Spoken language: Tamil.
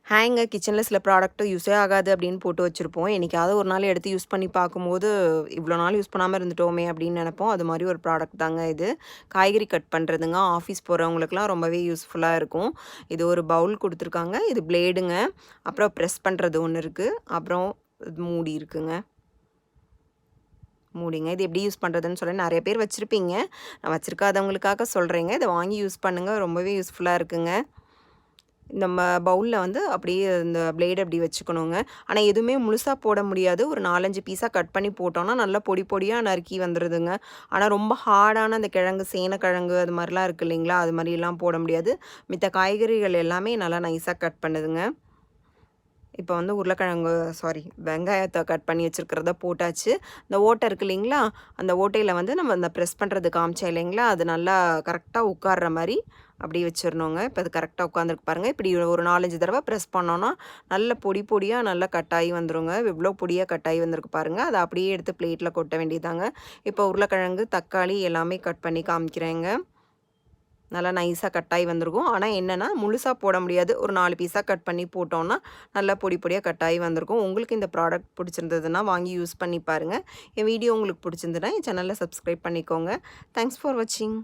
ஹேங்க கிச்சனில் சில ப்ராடக்ட்டு யூஸே ஆகாது அப்படின்னு போட்டு வச்சுருப்போம். என்னைக்காவது ஒரு நாள் எடுத்து யூஸ் பண்ணி பார்க்கும்போது, இவ்வளோ நாள் யூஸ் பண்ணாம இருந்துட்டோமே அப்படின்னு நெனைப்போம். அது மாரி ஒரு ப்ராடக்ட் தாங்க இது. காய்கறி கட் பண்ணுறதுங்க. ஆஃபீஸ் போகிறவங்களுக்குலாம் ரொம்பவே யூஸ்ஃபுல்லாக இருக்கும். இது ஒரு பவுல் குடுத்துருக்காங்க. இது பிளேடுங்க. அப்புறம் ப்ரெஸ் பண்ணுறது ஒண்ணு இருக்கு. அப்புறம் மூடி இருக்குங்க. மூடிங்க. இது எப்படி யூஸ் பண்ணுறதுன்னு சொல்லி நெறைய பேர் வச்சிருப்பீங்க. நான் வச்சிருக்காதவங்களுக்காக சொல்றேங்க. இத வாங்கி யூஸ் பண்ணுங்க. ரொம்பவே யூஸ்ஃபுல்லா இருக்குங்க. நம்ம பவுல்ல வந்து அப்படியே இந்த பிளேடு அப்படி வச்சுக்கணுங்க. ஆனா எதுவுமே முழுசா போட முடியாது. ஒரு 4, 5 பீஸா கட் பண்ணி போட்டோம்னா, நல்லா பொடி பொடியா நறுக்கி வந்துருதுங்க. ஆனா ரொம்ப ஹார்டான அந்த கிழங்கு, சேனக்கிழங்கு அது மாரிலாம் இருக்கு இல்லைங்களா? அது மாரிலாம் போட முடியாது. மித்த காய்கறிகள் எல்லாமே நல்லா நைஸா கட் பண்ணுதுங்க. இப்போ வந்து வெங்காயத்த கட் பண்ணி வச்சிருக்கிறத போட்டாச்சு. இந்த ஓட்டை இருக்கு இல்லைங்களா? அந்த ஓட்டையில வந்து நம்ம இந்த ப்ரெஸ் பண்ணுறது காமிச்சேன் இல்லைங்களா? அது நல்லா கரெக்ட்டா உட்கார்ற மாரி அப்படியே வச்சிரணுங்க. இப்போ அது கரெக்ட்டா உட்காந்துருக்கு பாருங்க. இப்படி ஒரு 4, 5 தடவ ப்ரெஸ் பண்ணோம்னா, நல்ல பொடி பொடியா நல்லா கட்டாயி வந்துருங்க. எவ்வளோ பொடியா கட்டாயி வந்திருக்கு பாருங்க. அத அப்படியே எடுத்து பிளேட்ல கொட்ட வேண்டியதாங்க. இப்போ உருளைக்கிழங்கு, தக்காளி எல்லாமே கட் பண்ணி காமிக்கிறேங்க. நல்லா நைஸா கட்டாயி வந்திருக்கும். ஆனா என்னன்னா, முழுசா போட முடியாது. ஒரு 4 பீஸா கட் பண்ணி போட்டோம்னா, நல்லா பொடி பொடியா கட்டாயி வந்திருக்கும். உங்களுக்கு இந்த ப்ராடக்ட் பிடிச்சிருந்ததுன்னா வாங்கி யூஸ் பண்ணி பாருங்க. என் வீடியோ உங்களுக்கு பிடிச்சிருந்ததுன்னா, என் சேனல சப்ஸ்கிரைப் பண்ணிக்கோங்க. தேங்க்ஸ் ஃபார் வாட்சிங்.